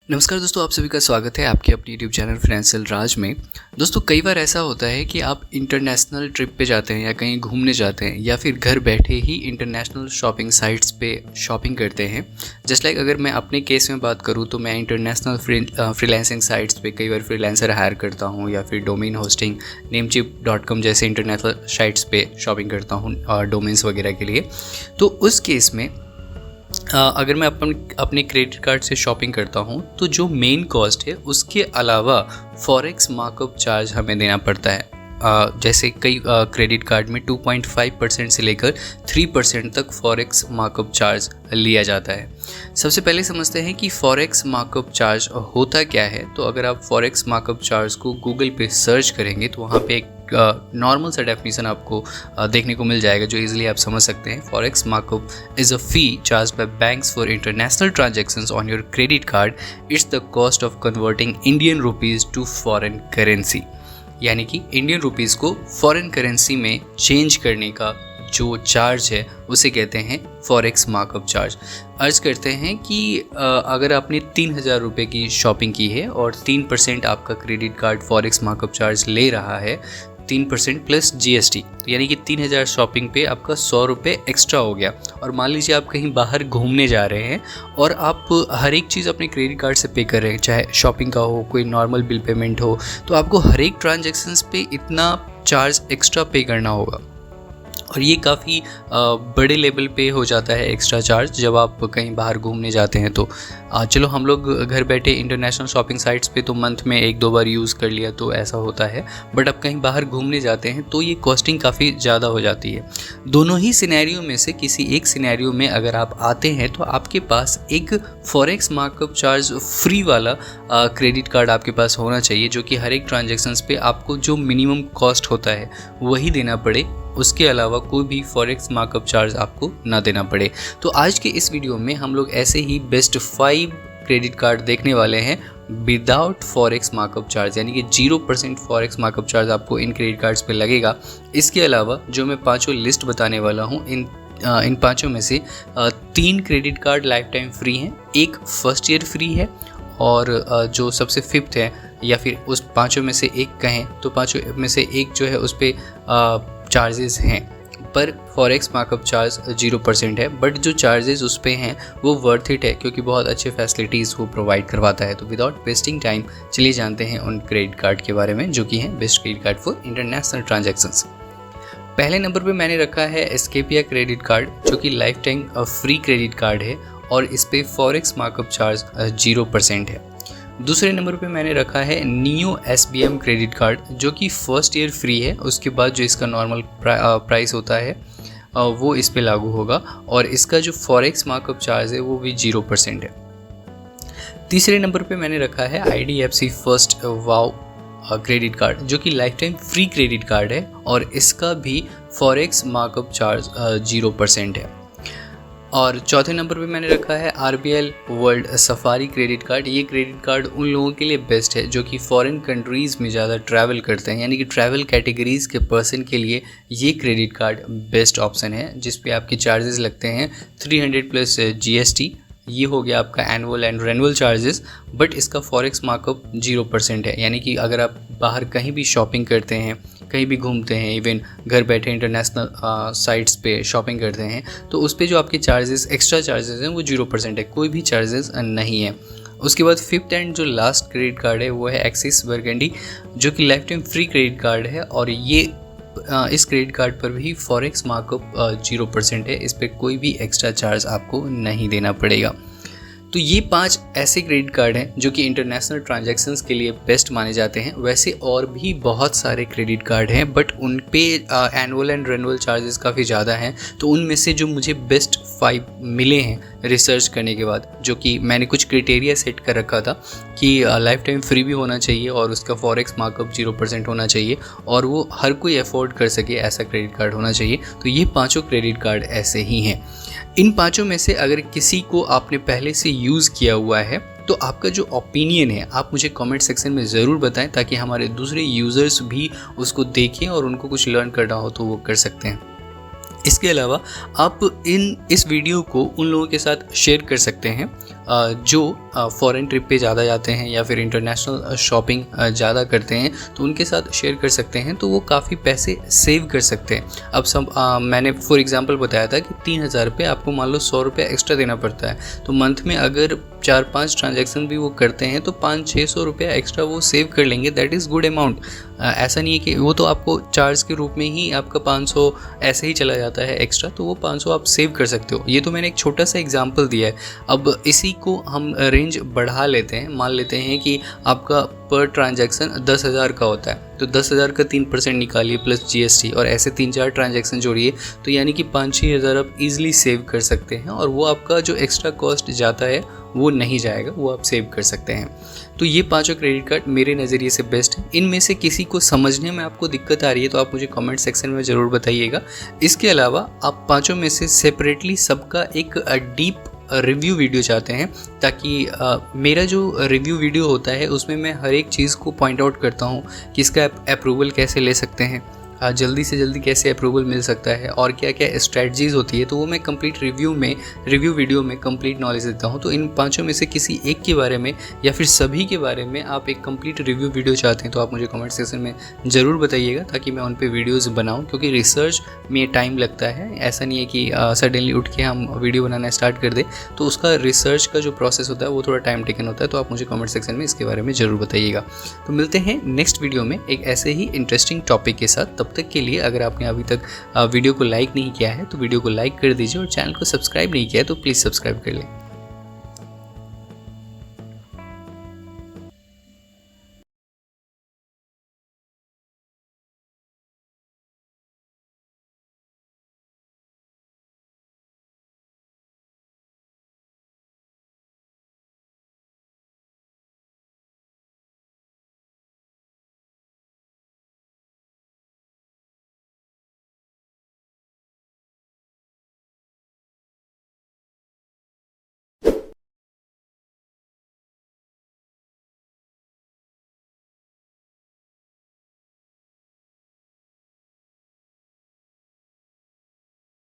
नमस्कार दोस्तों, आप सभी का स्वागत है आपके अपने यूट्यूब चैनल फाइनेंशियल राज में। दोस्तों, कई बार ऐसा होता है कि आप इंटरनेशनल ट्रिप पे जाते हैं या कहीं घूमने जाते हैं या फिर घर बैठे ही इंटरनेशनल शॉपिंग साइट्स पे शॉपिंग करते हैं। जस्ट लाइक अगर मैं अपने केस में बात करूँ तो मैं इंटरनेशनल फ्रीलांसिंग साइट्स पे कई बार फ्रीलांसर हायर करता हूँ या फिर डोमेन होस्टिंग namecheap.com जैसे इंटरनेशनल साइट्स पे शॉपिंग करता हूँ डोमेन्स वगैरह के लिए। तो उस केस में अगर मैं अपने क्रेडिट कार्ड से शॉपिंग करता हूँ तो जो मेन कॉस्ट है उसके अलावा फॉरेक्स मार्कअप चार्ज हमें देना पड़ता है। जैसे कई क्रेडिट कार्ड में 2.5% से लेकर 3% तक फॉरेक्स मार्कअप चार्ज लिया जाता है। सबसे पहले समझते हैं कि फॉरेक्स मार्कअप चार्ज होता क्या है। तो अगर आप फॉरेक्स मार्कअप चार्ज को गूगल पे सर्च करेंगे तो वहाँ पे एक नॉर्मल सा डेफिनेशन आपको देखने को मिल जाएगा जो इजीली आप समझ सकते हैं। Forex markup is a fee charge by banks for international transactions on your credit card. It's the cost of converting Indian rupees to foreign currency, यानी कि इंडियन रुपीज़ को फॉरेन करेंसी में चेंज करने का जो चार्ज है उसे कहते हैं फॉरेक्स मार्कअप चार्ज। अर्ज करते हैं कि अगर आपने 3,000 रुपये की शॉपिंग की है और 3% आपका credit card forex markup charge ले रहा है, 3% प्लस GST, यानी कि 3,000 शॉपिंग पे आपका 100 रुपये एक्स्ट्रा हो गया। और मान लीजिए आप कहीं बाहर घूमने जा रहे हैं और आप हर एक चीज़ अपने क्रेडिट कार्ड से पे कर रहे हैं, चाहे शॉपिंग का हो, कोई नॉर्मल बिल पेमेंट हो, तो आपको हर एक ट्रांजैक्शंस पे इतना चार्ज एक्स्ट्रा पे करना होगा। और ये काफ़ी बड़े लेवल पे हो जाता है एक्स्ट्रा चार्ज जब आप कहीं बाहर घूमने जाते हैं। तो चलो हम लोग घर बैठे इंटरनेशनल शॉपिंग साइट्स पे तो मंथ में 1-2 बार यूज़ कर लिया तो ऐसा होता है, बट अब कहीं बाहर घूमने जाते हैं तो ये कॉस्टिंग काफ़ी ज़्यादा हो जाती है। दोनों ही सिनेरियो में से किसी एक सिनेरियो में अगर आप आते हैं तो आपके पास एक फॉरेक्स मार्कअप चार्ज फ्री वाला क्रेडिट कार्ड आपके पास होना चाहिए, जो कि हर एक ट्रांजेक्शन्स पे आपको जो मिनिमम कॉस्ट होता है वही देना पड़े, उसके अलावा कोई भी फॉरेक्स मार्कअप चार्ज आपको ना देना पड़े। तो आज के इस वीडियो में हम लोग ऐसे ही बेस्ट 5 क्रेडिट कार्ड देखने वाले हैं विदाउट फॉरेक्स मार्कअप चार्ज, यानी कि 0% फॉरेक्स मार्कअप चार्ज आपको इन क्रेडिट कार्ड्स पे लगेगा। इसके अलावा जो मैं पांचों लिस्ट बताने वाला हूँ, इन पांचों में से 3 credit card life time free हैं, एक फर्स्ट ईयर फ्री है, और जो सबसे 5th है या फिर उस पांचों में से एक कहें तो पांचों में से एक जो है उस पर चार्जेस हैं, पर फॉरेक्स मार्कअप चार्ज 0% है। बट जो चार्जेस उस पे हैं वो वर्थ इट है क्योंकि बहुत अच्छे फैसिलिटीज़ वो प्रोवाइड करवाता है। तो विदाउट वेस्टिंग टाइम चलिए जानते हैं उन क्रेडिट कार्ड के बारे में जो कि हैं best credit card for international transactions. पहले नंबर पे मैंने रखा है एस्केपिया क्रेडिट कार्ड, जो कि life time free credit card है और इस पर फॉरेक्स मार्कअप चार्ज 0% है। दूसरे नंबर पे मैंने रखा है नियो SBM क्रेडिट कार्ड, जो कि फर्स्ट ईयर फ्री है, उसके बाद जो इसका नॉर्मल प्राइस होता है वो इस पे लागू होगा और इसका जो फॉरेक्स मार्कअप चार्ज है वो भी 0% है। तीसरे नंबर पे मैंने रखा है IDFC फर्स्ट वाव क्रेडिट कार्ड, जो कि life time free credit card है और इसका भी फॉरेक्स मार्कअप चार्ज 0% है। और चौथे नंबर पे मैंने रखा है RBL world safari credit card. ये क्रेडिट कार्ड उन लोगों के लिए बेस्ट है जो कि फॉरेन कंट्रीज़ में ज़्यादा ट्रैवल करते हैं, यानी कि ट्रैवल कैटेगरीज़ के पर्सन के लिए ये क्रेडिट कार्ड बेस्ट ऑप्शन है, जिस पे आपके चार्जेस लगते हैं 300 प्लस GST। ये हो गया आपका annual and renewal charges, but इसका फॉरेक्स मार्कअप 0% है, यानी कि अगर आप बाहर कहीं भी शॉपिंग करते हैं, कहीं भी घूमते हैं, इवन घर बैठे इंटरनेशनल साइट्स पे शॉपिंग करते हैं, तो उस पे जो आपके चार्जेस एक्स्ट्रा चार्जेस हैं वो 0% है, कोई भी चार्जेस नहीं है। उसके बाद 5th एंड जो लास्ट क्रेडिट कार्ड है वो है एक्सिस बर्गेंडी, जो कि life time free credit card है और ये इस क्रेडिट कार्ड पर भी फॉरेक्स मार्कअप 0% है, इस पर कोई भी एक्स्ट्रा चार्ज आपको नहीं देना पड़ेगा। तो ये 5 ऐसे क्रेडिट कार्ड हैं जो कि इंटरनेशनल ट्रांजैक्शंस के लिए बेस्ट माने जाते हैं। वैसे और भी बहुत सारे क्रेडिट कार्ड हैं, बट उन पे एनुअल एंड रेनुअल चार्जेस काफ़ी ज़्यादा हैं। तो उनमें से जो मुझे बेस्ट 5 मिले हैं रिसर्च करने के बाद, जो कि मैंने कुछ क्राइटेरिया सेट कर रखा था कि लाइफ टाइम फ्री भी होना चाहिए और उसका फॉरेक्स मार्कअप 0% होना चाहिए और वो हर कोई अफोर्ड कर सके, ऐसा क्रेडिट कार्ड होना चाहिए। तो ये पाँचों क्रेडिट कार्ड ऐसे ही हैं। इन पांचों में से अगर किसी को आपने पहले से यूज़ किया हुआ है तो आपका जो ओपिनियन है आप मुझे कमेंट सेक्शन में ज़रूर बताएं, ताकि हमारे दूसरे यूज़र्स भी उसको देखें और उनको कुछ लर्न करना हो तो वो कर सकते हैं। इसके अलावा आप इस वीडियो को उन लोगों के साथ शेयर कर सकते हैं जो फॉरेन ट्रिप पे ज़्यादा जाते हैं या फिर इंटरनेशनल शॉपिंग ज़्यादा करते हैं तो उनके साथ शेयर कर सकते हैं, तो वो काफ़ी पैसे सेव कर सकते हैं। अब मैंने फॉर एग्जांपल बताया था कि 3,000 रुपये आपको मान लो 100 रुपये एक्स्ट्रा देना पड़ता है, तो मंथ में अगर 4-5 ट्रांजैक्शन भी वो करते हैं तो 500-600 रुपया एक्स्ट्रा वो सेव कर लेंगे। That is good amount. ऐसा नहीं है कि वो तो आपको चार्ज के रूप में ही आपका 500 ऐसे ही चला जाता है एक्स्ट्रा, तो वो 500 आप सेव कर सकते हो। ये तो मैंने एक छोटा सा एग्जांपल दिया है। अब इसी को हम रेंज बढ़ा लेते हैं, मान लेते हैं कि आपका पर ट्रांजैक्शन 10,000 का होता है, तो 10,000 का 3% निकालिए प्लस GST और ऐसे 3-4 ट्रांजैक्शन जोड़िए, तो यानी कि 5-6 हज़ार आप ईजिली सेव कर सकते हैं और वो आपका जो एक्स्ट्रा कॉस्ट जाता है वो नहीं जाएगा, वो आप सेव कर सकते हैं। तो ये 5 क्रेडिट कार्ड मेरे नज़रिए से बेस्ट है। इनमें से किसी को समझने में आपको दिक्कत आ रही है तो आप मुझे कमेंट सेक्शन में ज़रूर बताइएगा। इसके अलावा आप 5 में से सेपरेटली सबका एक डीप रिव्यू वीडियो चाहते हैं, ताकि मेरा जो रिव्यू वीडियो होता है उसमें मैं हर एक चीज़ को पॉइंट आउट करता हूँ कि इसका अप्रूवल कैसे ले सकते हैं, जल्दी से जल्दी कैसे अप्रूवल मिल सकता है और क्या क्या स्ट्रेटजीज़ होती है, तो वो मैं कंप्लीट रिव्यू वीडियो में कंप्लीट नॉलेज देता हूँ। तो इन 5 में से किसी एक के बारे में या फिर सभी के बारे में आप एक कंप्लीट रिव्यू वीडियो चाहते हैं तो आप मुझे कमेंट सेक्शन में ज़रूर बताइएगा, ताकि मैं उन पर वीडियोज़ बनाऊँ, क्योंकि रिसर्च में टाइम लगता है। ऐसा नहीं है कि सडनली उठ के हम वीडियो बनाना स्टार्ट कर दें, तो उसका रिसर्च का जो प्रोसेस होता है वो थोड़ा टाइम टेकन होता है। तो आप मुझे कमेंट सेक्शन में इसके बारे में ज़रूर बताइएगा। तो मिलते हैं नेक्स्ट वीडियो में एक ऐसे ही इंटरेस्टिंग टॉपिक के साथ। तब तक के लिए अगर आपने अभी तक वीडियो को लाइक नहीं किया है तो वीडियो को लाइक कर दीजिए और चैनल को सब्सक्राइब नहीं किया है तो प्लीज़ सब्सक्राइब कर लें।